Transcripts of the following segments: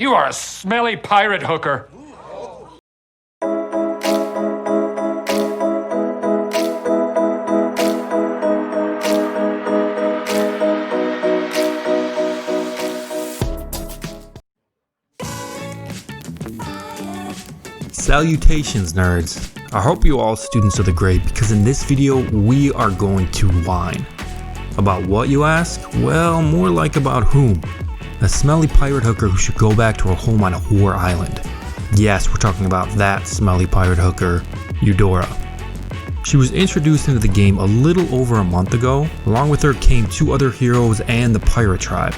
You are a smelly pirate hooker. Salutations, nerds. I hope you all students of the grade, because in this video we are going to whine. About what, you ask? Well, more like about whom. A smelly pirate hooker who should go back to her home on a whore island. Yes, we're talking about that smelly pirate hooker, Eudora. She was introduced into the game a little over a month ago. Along with her came two other heroes and the pirate tribe.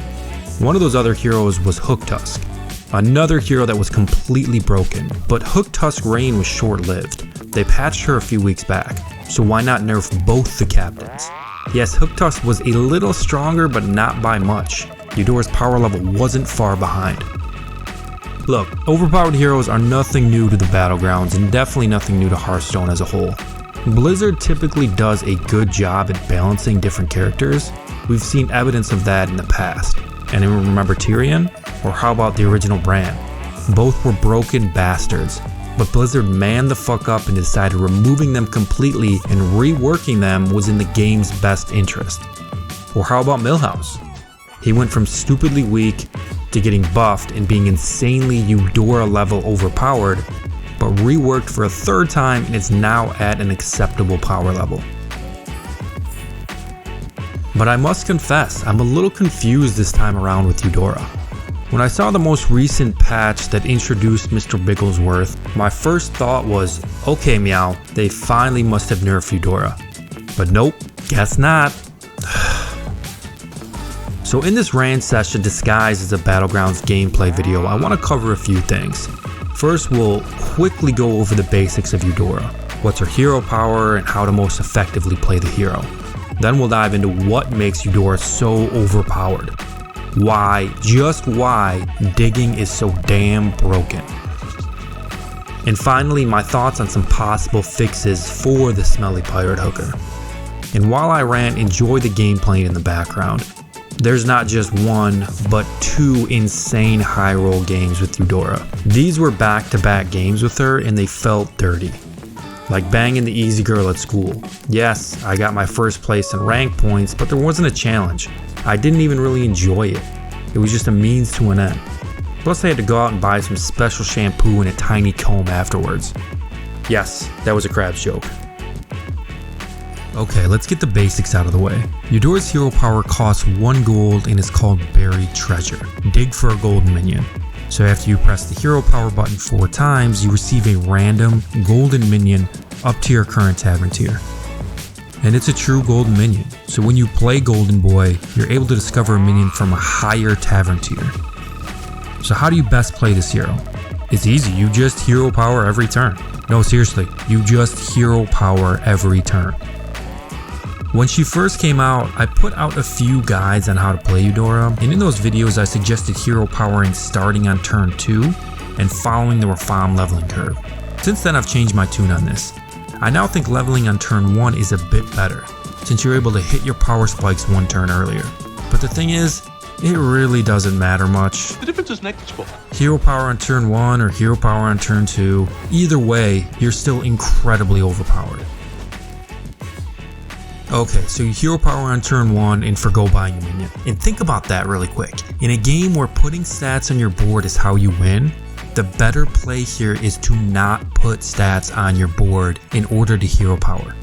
One of those other heroes was Hooktusk, another hero that was completely broken, but Hooktusk's reign was short-lived. They patched her a few weeks back, so why not nerf both the captains? Yes, Hooktusk was a little stronger, but not by much. Eudora's power level wasn't far behind. Look, overpowered heroes are nothing new to the Battlegrounds, and definitely nothing new to Hearthstone as a whole. Blizzard typically does a good job at balancing different characters. We've seen evidence of that in the past. Anyone remember Tyrion? Or how about the original Bran? Both were broken bastards, but Blizzard manned the fuck up and decided removing them completely and reworking them was in the game's best interest. Or how about Milhouse? He went from stupidly weak to getting buffed and being insanely Eudora level overpowered, but reworked for a third time and is now at an acceptable power level. But I must confess, I'm a little confused this time around with Eudora. When I saw the most recent patch that introduced Mr. Bigglesworth, my first thought was, okay meow, they finally must have nerfed Eudora. But nope, guess not. So in this rant session disguised as a Battlegrounds gameplay video, I want to cover a few things. First, we'll quickly go over the basics of Eudora, what's her hero power and how to most effectively play the hero. Then we'll dive into what makes Eudora so overpowered. Why, just why, digging is so damn broken. And finally, my thoughts on some possible fixes for the smelly pirate hooker. And while I rant, enjoy the gameplay in the background. There's not just one, but two insane high roll games with Eudora. These were back-to-back games with her and they felt dirty. Like banging the easy girl at school. Yes, I got my first place in rank points, but there wasn't a challenge. I didn't even really enjoy it. It was just a means to an end. Plus I had to go out and buy some special shampoo and a tiny comb afterwards. Yes, that was a Krabs joke. Okay, let's get the basics out of the way. Eudora's hero power costs 1 gold and is called Buried Treasure. Dig for a golden minion. So after you press the hero power button 4 times, you receive a random golden minion up to your current tavern tier. And it's a true golden minion, so when you play Golden Boy, you're able to discover a minion from a higher tavern tier. So how do you best play this hero? It's easy, you just hero power every turn. No, seriously, you just hero power every turn. When she first came out, I put out a few guides on how to play Eudora, and in those videos I suggested hero powering starting on turn 2 and following the Reform leveling curve. Since then I've changed my tune on this. I now think leveling on turn 1 is a bit better, since you're able to hit your power spikes 1 turn earlier. But the thing is, it really doesn't matter much. The difference is negligible. Hero power on turn 1 or hero power on turn 2, either way, you're still incredibly overpowered. Okay, so you hero power on turn 1 and forgo buying a minion. And think about that really quick. In a game where putting stats on your board is how you win, the better play here is to not put stats on your board in order to hero power.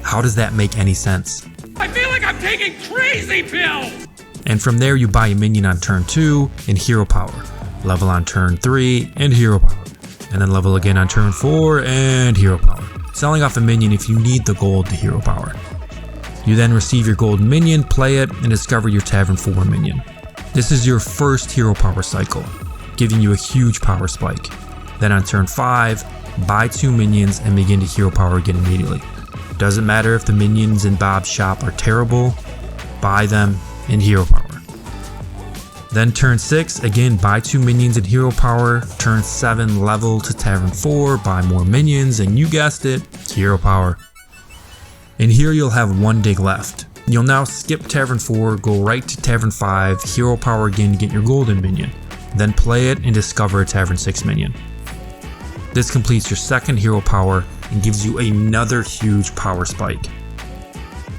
How does that make any sense? I feel like I'm taking crazy pills! And from there you buy a minion on turn 2 and hero power. Level on turn 3 and hero power. And then level again on turn 4 and hero power. Selling off a minion if you need the gold to hero power. You then receive your golden minion, play it, and discover your Tavern 4 minion. This is your first hero power cycle, giving you a huge power spike. Then on turn 5, buy 2 minions and begin to hero power again immediately. Doesn't matter if the minions in Bob's shop are terrible, buy them and hero power. Then turn 6, again buy 2 minions and hero power. Turn 7, level to Tavern 4, buy more minions, and you guessed it, hero power. And here you'll have 1 dig left. You'll now skip Tavern 4, go right to Tavern 5, hero power again to get your golden minion. then play it and discover a Tavern 6 minion. This completes your second hero power and gives you another huge power spike.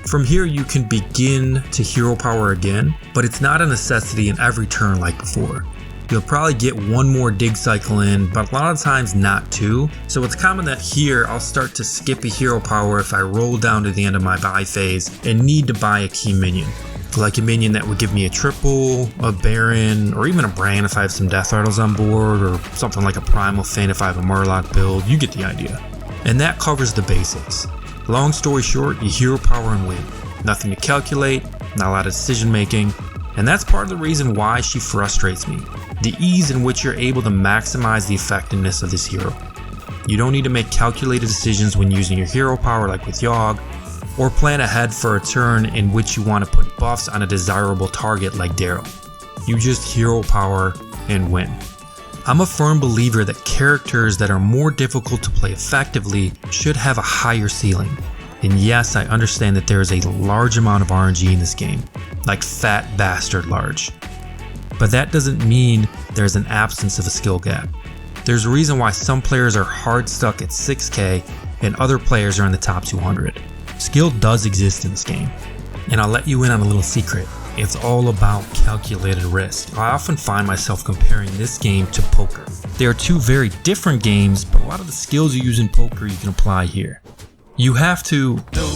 From here you can begin to hero power again, but it's not a necessity in every turn like before. You'll probably get one more dig cycle in, but a lot of times not two, so it's common that here I'll start to skip a hero power if I roll down to the end of my buy phase and need to buy a key minion. Like a minion that would give me a triple, a Baron, or even a Bran if I have some Death Rattles on board, or something like a Primal Feint if I have a Murloc build. You get the idea. And that covers the basics. Long story short, you hero power and win. Nothing to calculate, not a lot of decision making, and that's part of the reason why she frustrates me. The ease in which you're able to maximize the effectiveness of this hero. You don't need to make calculated decisions when using your hero power like with Yogg, or plan ahead for a turn in which you want to put buffs on a desirable target like Darrow. You just hero power and win. I'm a firm believer that characters that are more difficult to play effectively should have a higher ceiling. And yes, I understand that there is a large amount of RNG in this game, like fat bastard large. But that doesn't mean there's an absence of a skill gap. There's a reason why some players are hard stuck at 6k and other players are in the top 200. Skill does exist in this game. And I'll let you in on a little secret. It's all about calculated risk. I often find myself comparing this game to poker. They are two very different games, but a lot of the skills you use in poker you can apply here. You have to know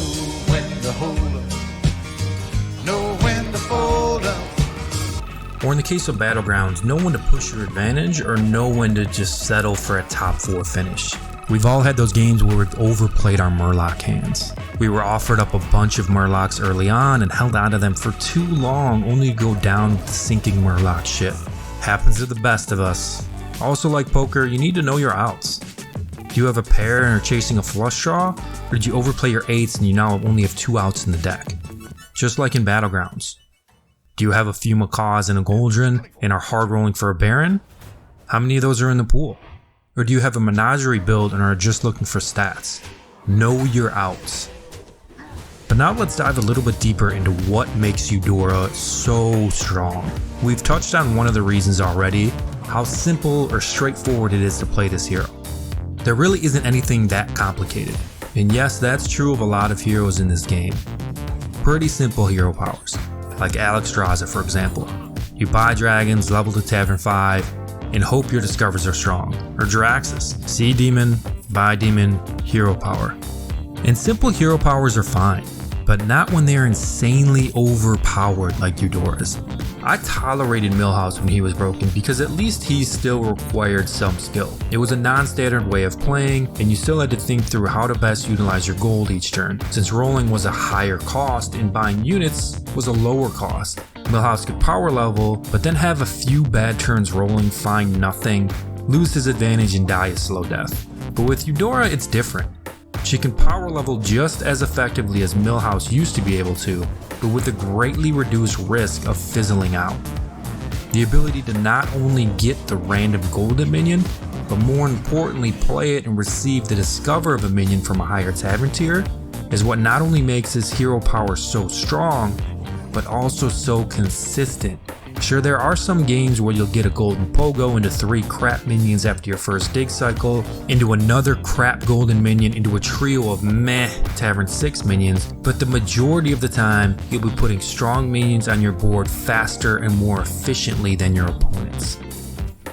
when to hold up, know when to fold up. Or in the case of Battlegrounds, know when to push your advantage or know when to just settle for a top 4 finish. We've all had those games where we've overplayed our Murloc hands. We were offered up a bunch of Murlocs early on and held onto them for too long only to go down with the sinking Murloc ship. Happens to the best of us. Also like poker, you need to know your outs. Do you have a pair and are chasing a flush draw? Or did you overplay your 8s and you now only have 2 outs in the deck? Just like in Battlegrounds. Do you have a few macaws and a Goldrinn and are hard rolling for a Baron? How many of those are in the pool? Or do you have a menagerie build and are just looking for stats? Know your outs. But now let's dive a little bit deeper into what makes Eudora so strong. We've touched on one of the reasons already, how simple or straightforward it is to play this hero. There really isn't anything that complicated. And yes, that's true of a lot of heroes in this game. Pretty simple hero powers, like Alexstrasza for example. You buy dragons, level to Tavern 5, and hope your discovers are strong. Or Jiraxxus, see demon, buy demon, hero power. And simple hero powers are fine, but not when they are insanely overpowered like Eudora's. I tolerated Millhouse when he was broken because at least he still required some skill. It was a non-standard way of playing, and you still had to think through how to best utilize your gold each turn, since rolling was a higher cost and buying units was a lower cost. Millhouse could power level, but then have a few bad turns rolling, find nothing, lose his advantage and die a slow death. But with Eudora it's different. She can power level just as effectively as Millhouse used to be able to, but with a greatly reduced risk of fizzling out. The ability to not only get the random golden minion, but more importantly play it and receive the discover of a minion from a higher tavern tier is what not only makes his hero power so strong, but also so consistent. Sure, there are some games where you'll get a golden pogo into 3 crap minions after your first dig cycle, into another crap golden minion, into a trio of meh Tavern 6 minions, but the majority of the time you'll be putting strong minions on your board faster and more efficiently than your opponents.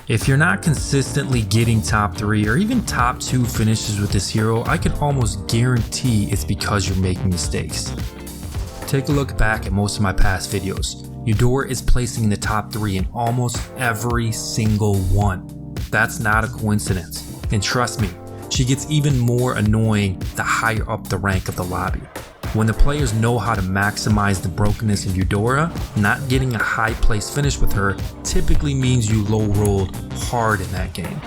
If you're not consistently getting top 3 or even top 2 finishes with this hero, I can almost guarantee it's because you're making mistakes. Take a look back at most of my past videos. Eudora is placing in the top 3 in almost every single one. That's not a coincidence. And trust me, she gets even more annoying the higher up the rank of the lobby. When the players know how to maximize the brokenness of Eudora, not getting a high place finish with her typically means you low rolled hard in that game.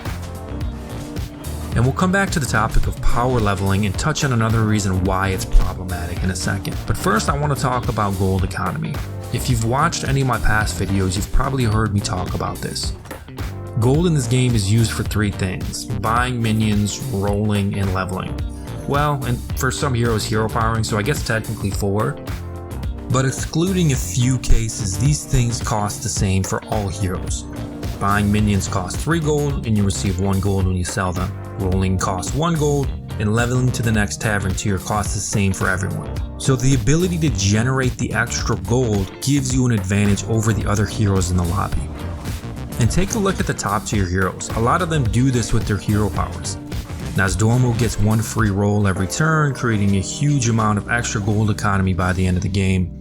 And we'll come back to the topic of power leveling and touch on another reason why it's problematic in a second. But first I want to talk about gold economy. If you've watched any of my past videos, you've probably heard me talk about this. Gold in this game is used for 3 things: buying minions, rolling, and leveling. Well, and for some heroes hero powering, so I guess technically 4. But excluding a few cases, these things cost the same for all heroes. Buying minions costs 3 gold and you receive 1 gold when you sell them. Rolling costs 1 gold and leveling to the next tavern tier costs the same for everyone. So the ability to generate the extra gold gives you an advantage over the other heroes in the lobby. And take a look at the top tier heroes. A lot of them do this with their hero powers. Nasdormo gets 1 free roll every turn, creating a huge amount of extra gold economy by the end of the game.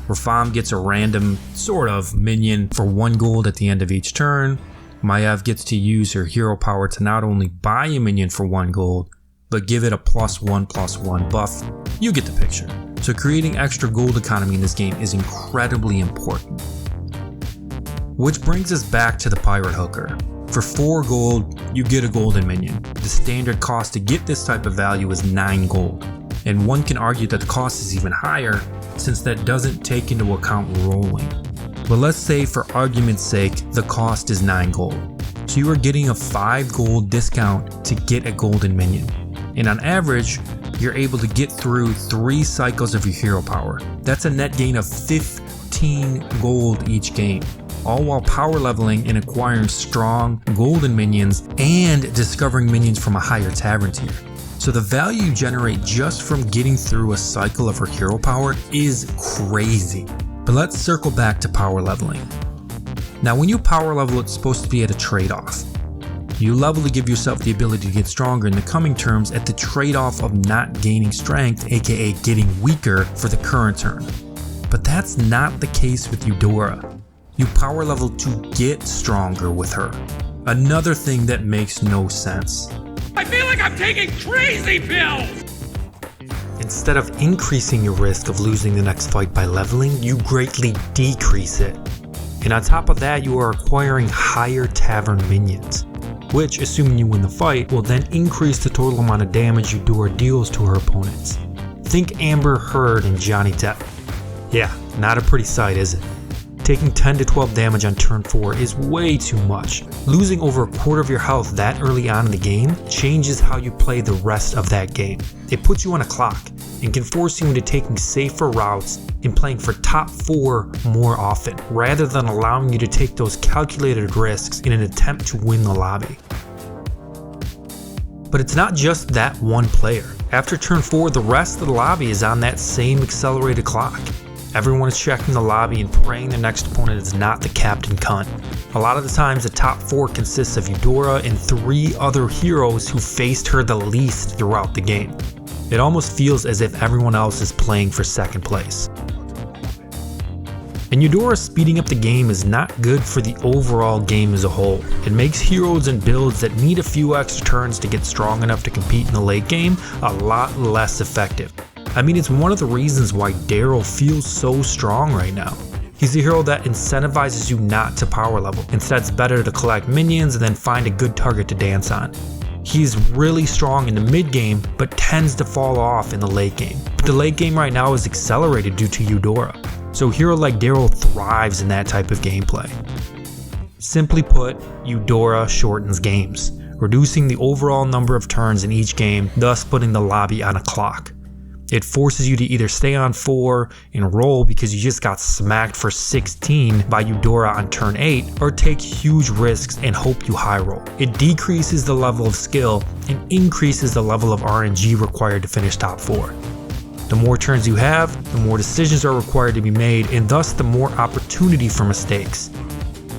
Rafam gets a random, sort of, minion for 1 gold at the end of each turn. Maiev gets to use her hero power to not only buy a minion for 1 gold, but give it a +1/+1 buff. You get the picture. So creating extra gold economy in this game is incredibly important. Which brings us back to the Pirate Hooker. For 4 gold, you get a golden minion. The standard cost to get this type of value is 9 gold. And one can argue that the cost is even higher since that doesn't take into account rolling. But let's say for argument's sake, the cost is 9 gold. So you are getting a 5 gold discount to get a golden minion. And on average, you're able to get through 3 cycles of your hero power. That's a net gain of 15 gold each game, all while power leveling and acquiring strong golden minions and discovering minions from a higher tavern tier. So the value you generate just from getting through a cycle of her hero power is crazy. But let's circle back to power leveling. Now when you power level, it's supposed to be at a trade-off. You level to give yourself the ability to get stronger in the coming terms at the trade-off of not gaining strength, aka getting weaker for the current turn. But that's not the case with Eudora. You power level to get stronger with her. Another thing that makes no sense. I feel like I'm taking crazy pills! Instead of increasing your risk of losing the next fight by leveling, you greatly decrease it. And on top of that, you are acquiring higher tavern minions, which, assuming you win the fight, will then increase the total amount of damage Eudora deals to her opponents. Think Amber Heard and Johnny Depp. Yeah, not a pretty sight, is it? Taking 10 to 12 damage on turn 4 is way too much. Losing over a quarter of your health that early on in the game changes how you play the rest of that game. It puts you on a clock and can force you into taking safer routes and playing for top 4 more often, rather than allowing you to take those calculated risks in an attempt to win the lobby. But it's not just that one player. After turn 4, the rest of the lobby is on that same accelerated clock. Everyone is checking the lobby and praying their next opponent is not the Captain Cunt. A lot of the times the top 4 consists of Eudora and 3 other heroes who faced her the least throughout the game. It almost feels as if everyone else is playing for second place. And Eudora speeding up the game is not good for the overall game as a whole. It makes heroes and builds that need a few extra turns to get strong enough to compete in the late game a lot less effective. I mean, it's one of the reasons why Daryl feels so strong right now. He's a hero that incentivizes you not to power level. Instead, it's better to collect minions and then find a good target to dance on. He's really strong in the mid game, but tends to fall off in the late game. But the late game right now is accelerated due to Eudora. So a hero like Daryl thrives in that type of gameplay. Simply put, Eudora shortens games, reducing the overall number of turns in each game, thus putting the lobby on a clock. It forces you to either stay on 4 and roll because you just got smacked for 16 by Eudora on turn 8, or take huge risks and hope you high roll. It decreases the level of skill and increases the level of RNG required to finish top 4. The more turns you have, the more decisions are required to be made, and thus the more opportunity for mistakes.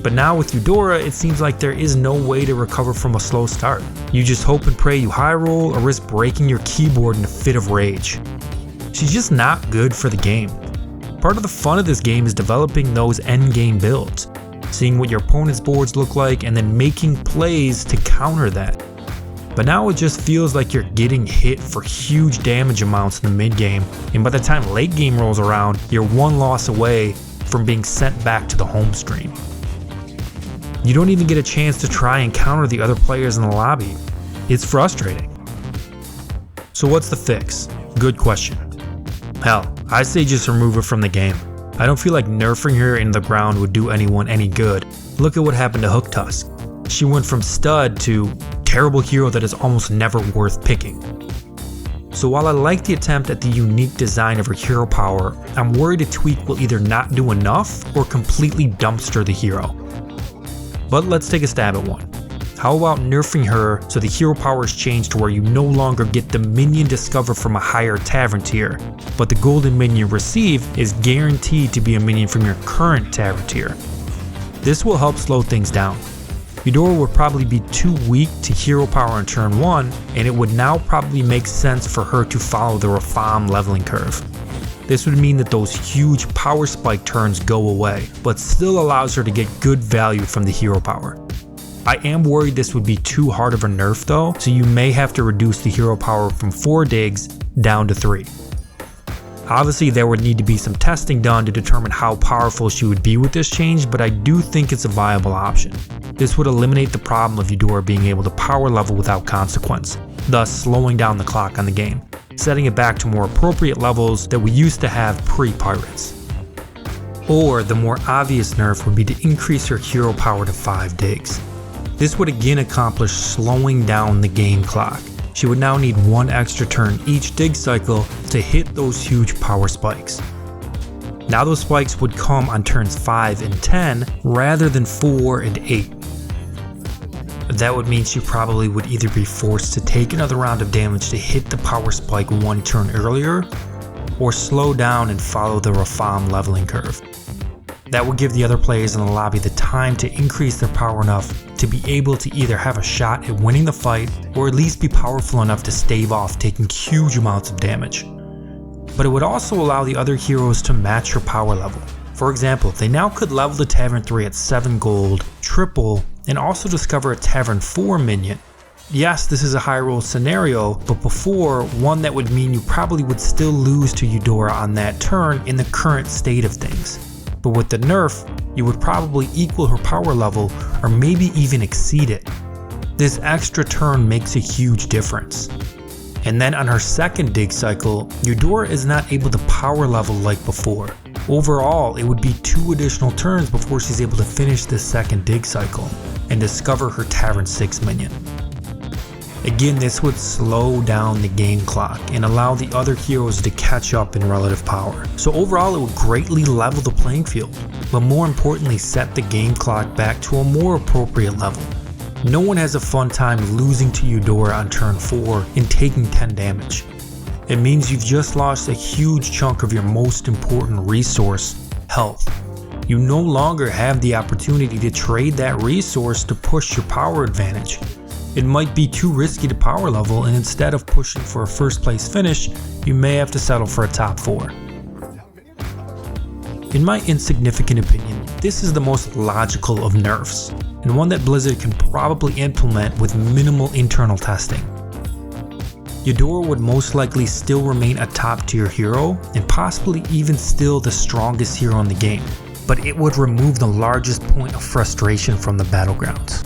But now with Eudora, it seems like there is no way to recover from a slow start. You just hope and pray you high roll or risk breaking your keyboard in a fit of rage. She's just not good for the game. Part of the fun of this game is developing those endgame builds, seeing what your opponent's boards look like and then making plays to counter that. But now it just feels like you're getting hit for huge damage amounts in the mid game, and by the time late game rolls around, you're 1 loss away from being sent back to the home screen. You don't even get a chance to try and counter the other players in the lobby. It's frustrating. So what's the fix? Good question. Hell, I say just remove her from the game. I don't feel like nerfing her into the ground would do anyone any good. Look at what happened to Hooktusk. She went from stud to terrible hero that is almost never worth picking. So while I like the attempt at the unique design of her hero power, I'm worried a tweak will either not do enough or completely dumpster the hero. But let's take a stab at one. How about nerfing her so the hero power is changed to where you no longer get the minion discovered from a higher tavern tier, but the golden minion received is guaranteed to be a minion from your current tavern tier. This will help slow things down. Eudora would probably be too weak to hero power on turn 1, and it would now probably make sense for her to follow the Rafam leveling curve. This would mean that those huge power spike turns go away, but still allows her to get good value from the hero power. I am worried this would be too hard of a nerf though, so you may have to reduce the hero power from 4 digs down to 3. Obviously there would need to be some testing done to determine how powerful she would be with this change, but I do think it's a viable option. This would eliminate the problem of Eudora being able to power level without consequence, thus slowing down the clock on the game, setting it back to more appropriate levels that we used to have pre-Pirates. Or the more obvious nerf would be to increase her hero power to 5 digs. This would again accomplish slowing down the game clock. She would now need 1 extra turn each dig cycle to hit those huge power spikes. Now those spikes would come on turns 5 and 10 rather than 4 and 8. That would mean she probably would either be forced to take another round of damage to hit the power spike 1 turn earlier, or slow down and follow the Rafam leveling curve. That would give the other players in the lobby the time to increase their power enough to be able to either have a shot at winning the fight, or at least be powerful enough to stave off taking huge amounts of damage. But it would also allow the other heroes to match her power level. For example, they now could level the Tavern 3 at 7 gold, triple, and also discover a Tavern 4 minion. Yes, this is a high roll scenario, but before, one that would mean you probably would still lose to Eudora on that turn in the current state of things. But with the nerf, you would probably equal her power level or maybe even exceed it. This extra turn makes a huge difference. And then on her second dig cycle, Eudora is not able to power level like before. Overall, it would be 2 additional turns before she's able to finish this second dig cycle and discover her Tavern 6 minion. Again, this would slow down the game clock and allow the other heroes to catch up in relative power. So overall, it would greatly level the playing field, but more importantly set the game clock back to a more appropriate level. No one has a fun time losing to Eudora on turn 4 and taking 10 damage. It means you've just lost a huge chunk of your most important resource, health. You no longer have the opportunity to trade that resource to push your power advantage. It might be too risky to power level, and instead of pushing for a first place finish, you may have to settle for a top 4. In my insignificant opinion, this is the most logical of nerfs, and one that Blizzard can probably implement with minimal internal testing. Eudora would most likely still remain a top tier hero, and possibly even still the strongest hero in the game, but it would remove the largest point of frustration from the Battlegrounds.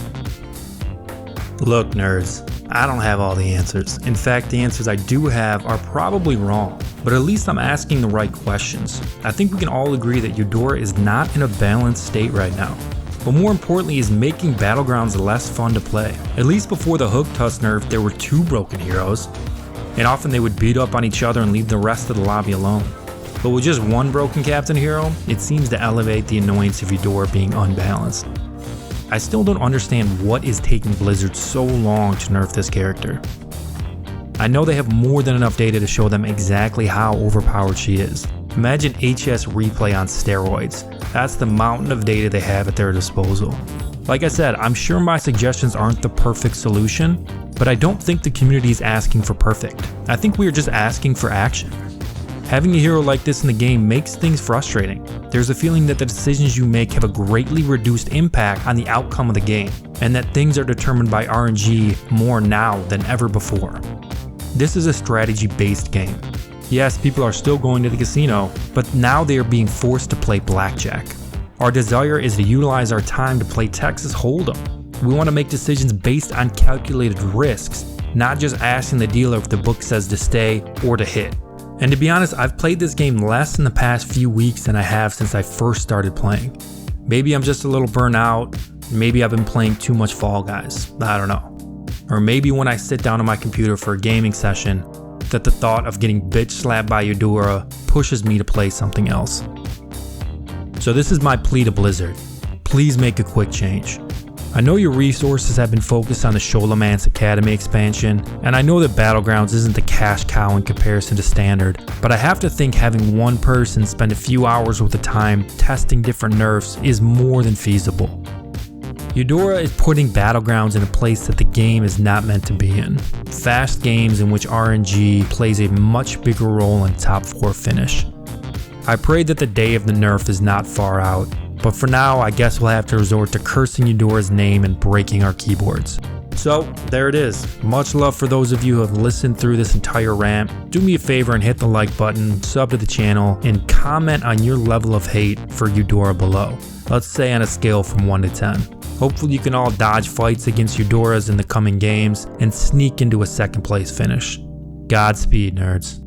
Look nerds, I don't have all the answers. In fact, the answers I do have are probably wrong, but at least I'm asking the right questions. I think we can all agree that Eudora is not in a balanced state right now. But more importantly is making Battlegrounds less fun to play. At least before the Hook Tusk nerf, there were 2 broken heroes, and often they would beat up on each other and leave the rest of the lobby alone. But with just 1 broken captain hero, it seems to elevate the annoyance of Eudora being unbalanced. I still don't understand what is taking Blizzard so long to nerf this character. I know they have more than enough data to show them exactly how overpowered she is. Imagine HS replay on steroids. That's the mountain of data they have at their disposal. Like I said, I'm sure my suggestions aren't the perfect solution, but I don't think the community is asking for perfect. I think we are just asking for action. Having a hero like this in the game makes things frustrating. There's a feeling that the decisions you make have a greatly reduced impact on the outcome of the game, and that things are determined by RNG more now than ever before. This is a strategy-based game. Yes, people are still going to the casino, but now they are being forced to play blackjack. Our desire is to utilize our time to play Texas Hold'em. We want to make decisions based on calculated risks, not just asking the dealer if the book says to stay or to hit. And to be honest, I've played this game less in the past few weeks than I have since I first started playing. Maybe I'm just a little burnt out, maybe I've been playing too much Fall Guys, I don't know. Or maybe when I sit down on my computer for a gaming session, that the thought of getting bitch slapped by Eudora pushes me to play something else. So this is my plea to Blizzard. Please make a quick change. I know your resources have been focused on the Sholomance Academy expansion, and I know that Battlegrounds isn't the cash cow in comparison to Standard, but I have to think having one person spend a few hours worth of time testing different nerfs is more than feasible. Eudora is putting Battlegrounds in a place that the game is not meant to be in. Fast games in which RNG plays a much bigger role in top 4 finish. I pray that the day of the nerf is not far out, but for now I guess we'll have to resort to cursing Eudora's name and breaking our keyboards. So there it is. Much love for those of you who have listened through this entire rant. Do me a favor and hit the like button, sub to the channel, and comment on your level of hate for Eudora below. Let's say on a scale from 1 to 10. Hopefully you can all dodge fights against Eudoras in the coming games and sneak into a second place finish. Godspeed, nerds.